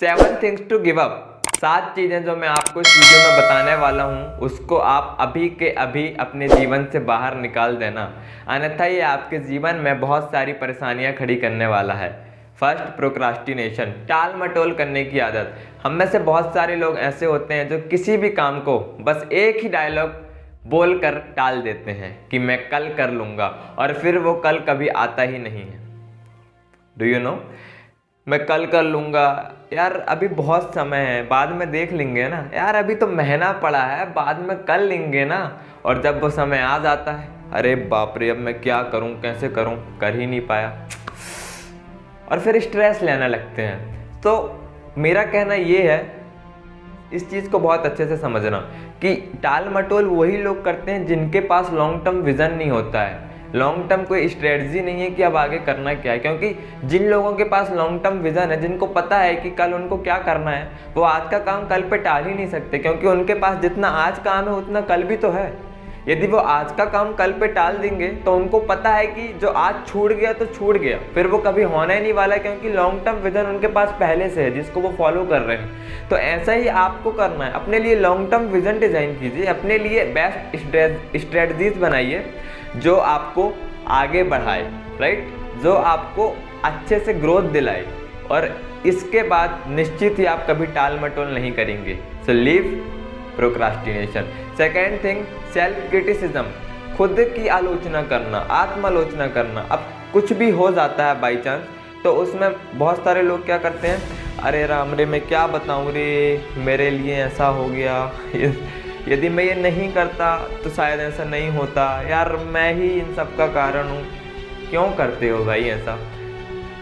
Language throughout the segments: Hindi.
7 थिंग्स टू गिव अप। 7 चीज़ें जो मैं आपको इस वीडियो में बताने वाला हूँ उसको आप अभी के अभी अपने जीवन से बाहर निकाल देना, अन्यथा ये आपके जीवन में बहुत सारी परेशानियाँ खड़ी करने वाला है। फर्स्ट, प्रोक्रास्टिनेशन, टाल मटोल करने की आदत। हम में से बहुत सारे लोग ऐसे होते हैं जो किसी भी काम को बस एक ही डायलॉग बोल कर टाल देते हैं कि मैं कल कर लूँगा, और फिर वो कल कभी आता ही नहीं है। डू यू नो, मैं कल कर लूँगा, यार अभी बहुत समय है, बाद में देख लेंगे ना, यार अभी तो महीना पड़ा है, बाद में कर लेंगे ना। और जब वो समय आ जाता है, अरे बाप रे अब मैं क्या करूँ, कैसे करूँ, कर ही नहीं पाया, और फिर स्ट्रेस लेने लगते हैं। तो मेरा कहना ये है, इस चीज़ को बहुत अच्छे से समझना कि टाल मटोल वही लोग करते हैं जिनके पास लॉन्ग टर्म विज़न नहीं होता है, लॉन्ग टर्म कोई स्ट्रेटजी नहीं है कि अब आगे करना क्या है। क्योंकि जिन लोगों के पास लॉन्ग टर्म विज़न है, जिनको पता है कि कल उनको क्या करना है, वो आज का काम कल पे टाल ही नहीं सकते, क्योंकि उनके पास जितना आज काम है उतना कल भी तो है। यदि वो आज का काम कल पे टाल देंगे तो उनको पता है कि जो आज छूट गया तो छूट गया, फिर वो कभी होना ही नहीं वाला है, क्योंकि लॉन्ग टर्म विजन उनके पास पहले से है जिसको वो फॉलो कर रहे हैं। तो ऐसा ही आपको करना है, अपने लिए लॉन्ग टर्म विजन डिज़ाइन कीजिए, अपने लिए बेस्ट स्ट्रेटजीज बनाइए जो आपको आगे बढ़ाए, राइट, जो आपको अच्छे से ग्रोथ दिलाए, और इसके बाद निश्चित ही आप कभी टाल मटोल नहीं करेंगे। So leave procrastination. Second thing, self criticism, खुद की आलोचना करना, आत्मालोचना करना। अब कुछ भी हो जाता है बाई चांस, तो उसमें बहुत सारे लोग क्या करते हैं, अरे राम रे मैं क्या बताऊँ रे, मेरे लिए ऐसा हो गया, यदि मैं ये नहीं करता तो शायद ऐसा नहीं होता, यार मैं ही इन सब का कारण हूँ। क्यों करते हो भाई ऐसा?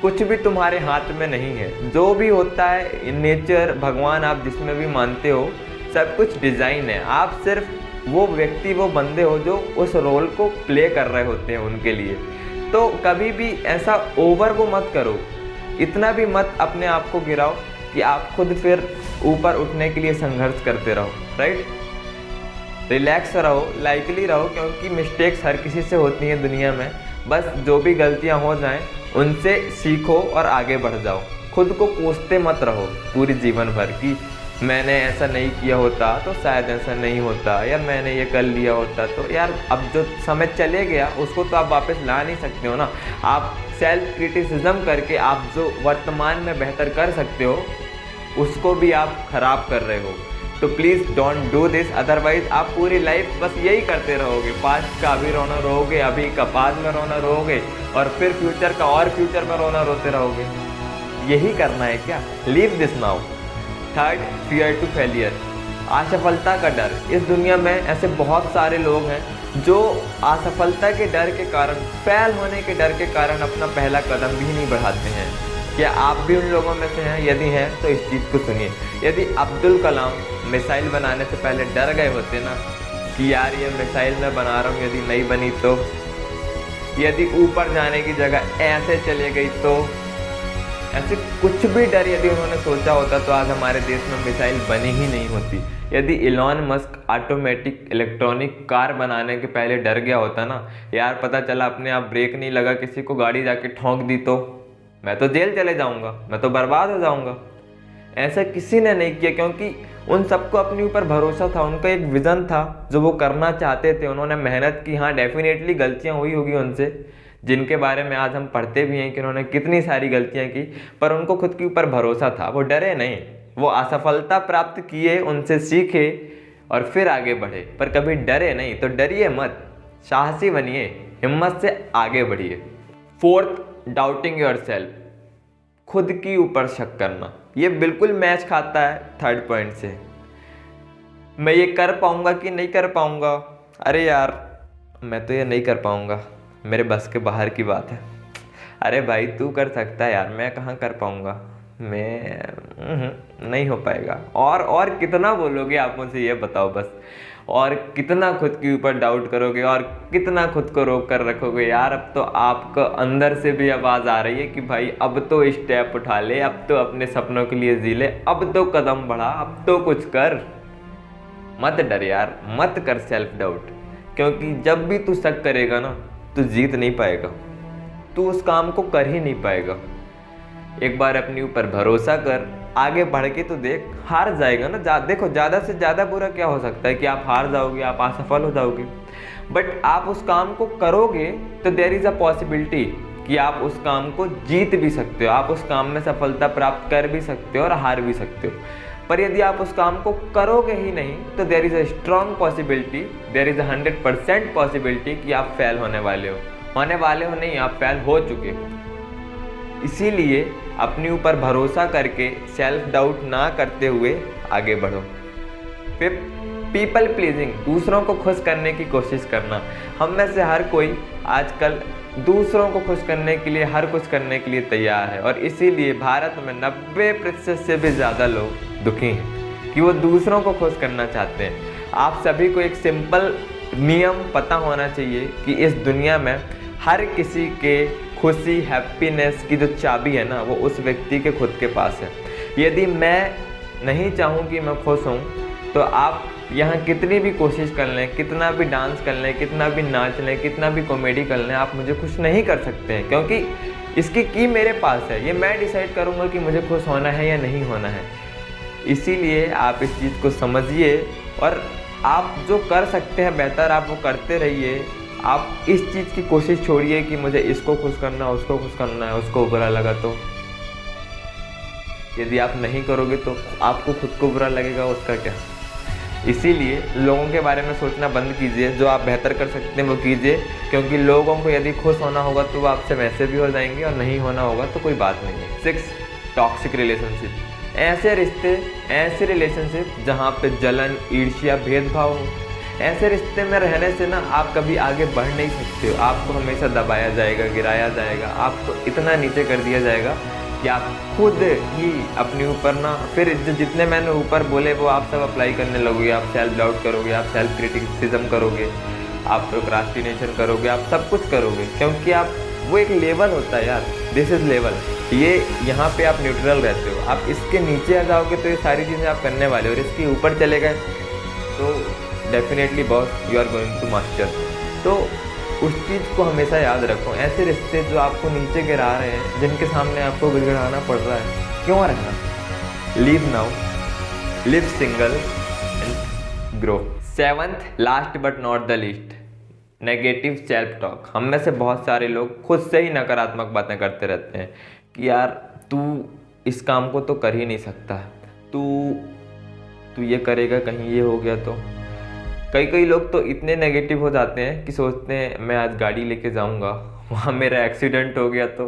कुछ भी तुम्हारे हाथ में नहीं है। जो भी होता है, नेचर, भगवान, आप जिसमें भी मानते हो, सब कुछ डिज़ाइन है। आप सिर्फ वो व्यक्ति, वो बंदे हो जो उस रोल को प्ले कर रहे होते हैं उनके लिए। तो कभी भी ऐसा ओवर वो मत करो, इतना भी मत अपने आप को गिराओ कि आप खुद फिर ऊपर उठने के लिए संघर्ष करते रहो, राइट। रिलैक्स रहो, लाइकली रहो, क्योंकि मिस्टेक्स हर किसी से होती हैं दुनिया में। बस जो भी गलतियां हो जाएं उनसे सीखो और आगे बढ़ जाओ। खुद को कोसते मत रहो पूरी जीवन भर कि मैंने ऐसा नहीं किया होता तो शायद ऐसा नहीं होता, या मैंने ये कर लिया होता तो। यार अब जो समय चले गया उसको तो आप वापस ला नहीं सकते हो ना। आप सेल्फ क्रिटिसिज्म करके आप जो वर्तमान में बेहतर कर सकते हो उसको भी आप खराब कर रहे हो। तो please don't do this, otherwise आप पूरी लाइफ बस यही करते रहोगे। पास्ट का अभी रोना रोओगे, अभी का बाद में रोना रोओगे, और फिर फ्यूचर का और फ्यूचर में रोना रोते रहोगे। यही करना है क्या? Leave this now. Third, fear to failure, असफलता का डर। इस दुनिया में ऐसे बहुत सारे लोग हैं जो असफलता के डर के कारण, फेल होने के डर के कारण अपना पहला कदम भी नहीं बढ़ाते हैं। क्या आप भी उन लोगों में से हैं? यदि हैं तो इस चीज़ को सुनिए। यदि अब्दुल कलाम मिसाइल बनाने से पहले डर गए होते ना कि यार ये मिसाइल मैं बना रहा हूँ, यदि नहीं बनी तो, यदि ऊपर जाने की जगह ऐसे चले गई तो, ऐसे कुछ भी डर यदि उन्होंने सोचा होता तो आज हमारे देश में मिसाइल बनी ही नहीं होती। यदि Elon Musk automatic electronic car बनाने के पहले डर गया होता ना, यार पता चला अपने आप ब्रेक नहीं लगा, किसी को गाड़ी जाके ठोंक दी तो मैं तो जेल चले जाऊंगा, मैं तो बर्बाद हो जाऊंगा। ऐसा किसी ने नहीं किया, क्योंकि उन सबको अपने ऊपर भरोसा था, उनका एक विज़न था जो वो करना चाहते थे। उन्होंने मेहनत की। हाँ, डेफिनेटली गलतियाँ हुई होगी उनसे, जिनके बारे में आज हम पढ़ते भी हैं कि उन्होंने कितनी सारी गलतियां की, पर उनको खुद के ऊपर भरोसा था, वो डरे नहीं। वो असफलता प्राप्त किए, उनसे सीखे और फिर आगे बढ़े, पर कभी डरे नहीं। तो डरिए मत, साहसी बनिए, हिम्मत से आगे बढ़िए। फोर्थ, डाउटिंग योरसेल्फ, खुद के ऊपर शक करना। ये बिल्कुल मैच खाता है थर्ड पॉइंट से। मैं ये कर पाऊंगा कि नहीं कर पाऊंगा, अरे यार मैं तो ये नहीं कर पाऊंगा, मेरे बस के बाहर की बात है। अरे भाई तू कर सकता है यार, मैं कहाँ कर पाऊँगा, मैं नहीं हो पाएगा। और कितना बोलोगे आप मुझे ये बताओ बस, और कितना खुद के ऊपर डाउट करोगे, और कितना खुद को रोक कर रखोगे। यार अब तो आपको अंदर से भी आवाज़ आ रही है कि भाई अब तो स्टेप उठा ले, अब तो अपने सपनों के लिए जी ले, अब तो कदम बढ़ा, अब तो कुछ कर। मत डर यार, मत कर सेल्फ डाउट, क्योंकि जब भी तू शक करेगा ना तू जीत नहीं पाएगा, तू उस काम को कर ही नहीं पाएगा। एक बार अपने ऊपर भरोसा कर, आगे बढ़ के तो देख, हार जाएगा ना। देखो ज़्यादा से ज़्यादा बुरा क्या हो सकता है कि आप हार जाओगे, आप असफल हो जाओगे। बट आप उस काम को करोगे तो देयर इज़ अ पॉसिबिलिटी कि आप उस काम को जीत भी सकते हो, आप उस काम में सफलता प्राप्त कर भी सकते हो और हार भी सकते हो। पर यदि आप उस काम को करोगे ही नहीं तो there is a strong possibility, there is a 100% possibility कि आप फेल होने वाले हो नहीं, आप फेल हो चुके हो। इसीलिए अपने ऊपर भरोसा करके सेल्फ डाउट ना करते हुए आगे बढ़ो। फिर पीपल प्लीजिंग, दूसरों को खुश करने की कोशिश करना। हम में से हर कोई आजकल दूसरों को खुश करने के लिए हर कुछ करने के लिए तैयार है, और इसीलिए भारत में 90% से भी ज़्यादा लोग दुखी हैं कि वो दूसरों को खुश करना चाहते हैं। आप सभी को एक सिंपल नियम पता होना चाहिए कि इस दुनिया में हर किसी के खुशी, हैप्पीनेस की जो चाबी है ना, वो उस व्यक्ति के खुद के पास है। यदि मैं नहीं चाहूँ कि मैं खुश हूँ तो आप यहाँ कितनी भी कोशिश कर लें, कितना भी डांस कर लें, कितना भी नाच लें, कितना भी कॉमेडी कर लें, आप मुझे खुश नहीं कर सकते हैं, क्योंकि इसकी की मेरे पास है। ये मैं डिसाइड करूँगा कि मुझे खुश होना है या नहीं होना है। इसीलिए आप इस चीज़ को समझिए और आप जो कर सकते हैं बेहतर आप वो करते रहिए। आप इस चीज़ की कोशिश छोड़िए कि मुझे इसको खुश करना, उसको खुश करना है, उसको बुरा लगा तो। यदि आप नहीं करोगे तो आपको खुद को बुरा लगेगा, उसका क्या। इसीलिए लोगों के बारे में सोचना बंद कीजिए, जो आप बेहतर कर सकते हैं वो कीजिए, क्योंकि लोगों को यदि खुश होना होगा तो वो आपसे वैसे भी हो जाएंगे, और नहीं होना होगा तो कोई बात नहीं है। 6, टॉक्सिक रिलेशनशिप। ऐसे रिश्ते, ऐसे रिलेशनशिप जहाँ पे जलन, ईर्ष्या, भेदभाव हो, ऐसे रिश्ते में रहने से ना आप कभी आगे बढ़ नहीं सकते हो। आपको हमेशा दबाया जाएगा, गिराया जाएगा, आपको इतना नीचे कर दिया जाएगा कि आप खुद ही अपने ऊपर ना, फिर जितने मैंने ऊपर बोले वो आप सब अप्लाई करने लगोगे। आप सेल्फ डाउट करोगे, आप सेल्फ क्रिटिसिज्म करोगे, आप प्रोक्रास्टिनेशन करोगे, आप सब कुछ करोगे, क्योंकि आप वो एक लेवल होता है यार, दिस इज़ लेवल। ये यहाँ पे आप न्यूट्रल रहते हो। आप इसके नीचे आ जाओगे तो ये सारी चीज़ें आप करने वाले हो, और इसके ऊपर चले गए तो definitely boss you are going to master. तो उस चीज़ को हमेशा याद रखो। ऐसे रिश्ते जो आपको नीचे गिरा रहे हैं, जिनके सामने आपको गिड़गिड़ाना पड़ रहा है, क्यों रहना। Leave now, live single and grow. 7th, last but not the least, negative self talk. हम में से बहुत सारे लोग खुद से ही नकारात्मक बातें करते रहते हैं कि यार तू इस काम को तो कर ही नहीं सकता, तू ये करेगा कहीं ये हो गया तो। कई लोग तो इतने नेगेटिव हो जाते हैं कि सोचते हैं मैं आज गाड़ी लेके जाऊंगा, वहाँ मेरा एक्सीडेंट हो गया तो।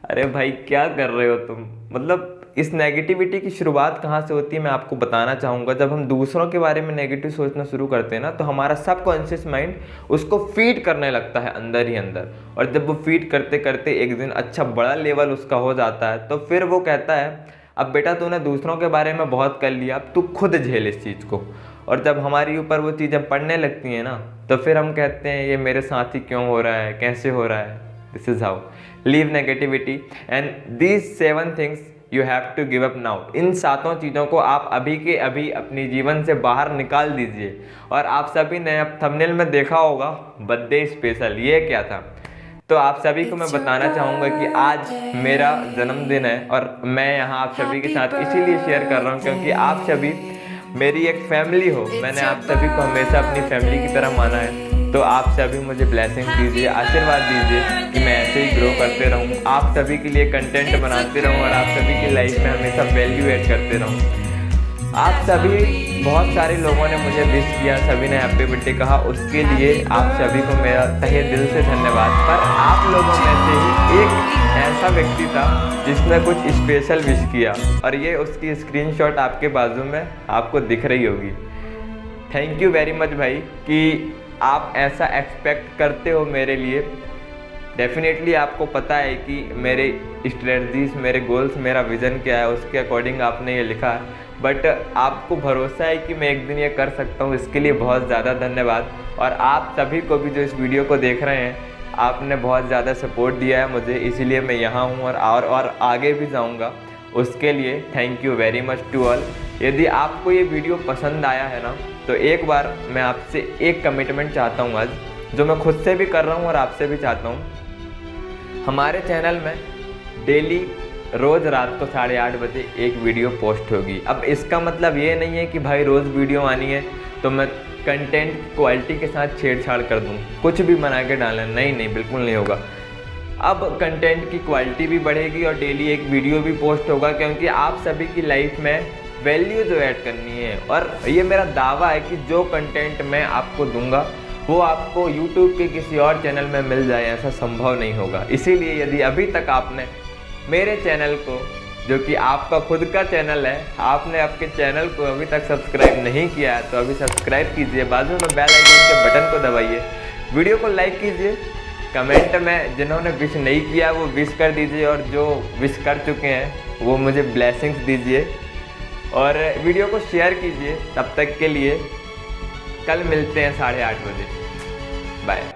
अरे भाई क्या कर रहे हो तुम। मतलब इस नेगेटिविटी की शुरुआत कहाँ से होती है मैं आपको बताना चाहूँगा। जब हम दूसरों के बारे में नेगेटिव सोचना शुरू करते हैं ना, तो हमारा सबकॉन्शियस माइंड उसको फीड करने लगता है अंदर ही अंदर, और जब वो फीड करते करते एक दिन अच्छा बड़ा लेवल उसका हो जाता है, तो फिर वो कहता है अब बेटा तूने दूसरों के बारे में बहुत कर लिया, अब तू खुद झेल इस चीज़ को। और जब हमारी ऊपर वो चीज़ें पड़ने लगती हैं ना, तो फिर हम कहते हैं ये मेरे साथ ही क्यों हो रहा है, कैसे हो रहा है। This is how leave negativity and these 7 things you have to give up now. इन 7 चीज़ों को आप अभी के अभी अपनी जीवन से बाहर निकाल दीजिए। और आप सभी ने अब थंबनेल में देखा होगा बर्थडे स्पेशल, ये क्या था। तो आप सभी को मैं बताना चाहूँगा कि आज मेरा जन्मदिन है, और मैं यहाँ आप सभी के साथ इसीलिए शेयर कर रहा हूँ क्योंकि आप सभी मेरी एक फैमिली हो। मैंने आप सभी को हमेशा अपनी फैमिली की तरह माना है। तो आप सभी मुझे ब्लेसिंग दीजिए, आशीर्वाद दीजिए कि मैं ऐसे ही ग्रो करते रहूं, आप सभी के लिए कंटेंट बनाते रहूं और आप सभी की लाइफ में हमेशा वैल्यू ऐड करते रहूं। आप सभी, बहुत सारे लोगों ने मुझे विश किया, सभी ने हैप्पी बर्थडे कहा, उसके लिए आप सभी को मेरा तहे दिल से धन्यवाद। पर आप लोगों में से ही एक ऐसा व्यक्ति था जिसने कुछ स्पेशल विश किया, और ये उसकी स्क्रीनशॉट आपके बाजू में आपको दिख रही होगी। थैंक यू वेरी मच भाई कि आप ऐसा एक्सपेक्ट करते हो मेरे लिए। डेफिनेटली आपको पता है कि मेरे स्ट्रेटजीज, मेरे गोल्स, मेरा विज़न क्या है, उसके अकॉर्डिंग आपने ये लिखा है। बट आपको भरोसा है कि मैं एक दिन ये कर सकता हूँ, इसके लिए बहुत ज़्यादा धन्यवाद। और आप सभी को भी जो इस वीडियो को देख रहे हैं, आपने बहुत ज़्यादा सपोर्ट दिया है मुझे, इसीलिए मैं यहाँ हूँ और आगे भी जाऊँगा। उसके लिए thank you very much to all. यदि आपको ये वीडियो पसंद आया है ना, तो एक बार मैं आपसे एक कमिटमेंट चाहता हूँ आज, जो मैं खुद से भी कर रहा हूँ और आपसे भी चाहता हूँ। हमारे चैनल में डेली रोज़ रात को 8:30 बजे एक वीडियो पोस्ट होगी। अब इसका मतलब ये नहीं है कि भाई रोज़ वीडियो आनी है तो मैं कंटेंट क्वालिटी के साथ छेड़छाड़ कर दूँ, कुछ भी बना के डालें, नहीं, बिल्कुल नहीं होगा। अब कंटेंट की क्वालिटी भी बढ़ेगी और डेली एक वीडियो भी पोस्ट होगा, क्योंकि आप सभी की लाइफ में वैल्यू जो ऐड करनी है। और ये मेरा दावा है कि जो कंटेंट मैं आपको दूंगा वो आपको YouTube के किसी और चैनल में मिल जाए, ऐसा संभव नहीं होगा। इसीलिए यदि अभी तक आपने मेरे चैनल को, जो कि आपका खुद का चैनल है, आपने आपके चैनल को अभी तक सब्सक्राइब नहीं किया है तो अभी सब्सक्राइब कीजिए, बाजू में बेल आइकन के बटन को दबाइए, वीडियो को लाइक कीजिए, कमेंट में जिन्होंने विश नहीं किया वो विश कर दीजिए, और जो विश कर चुके हैं वो मुझे ब्लेसिंग्स दीजिए, और वीडियो को शेयर कीजिए। तब तक के लिए कल मिलते हैं 8:30 बजे। बाय।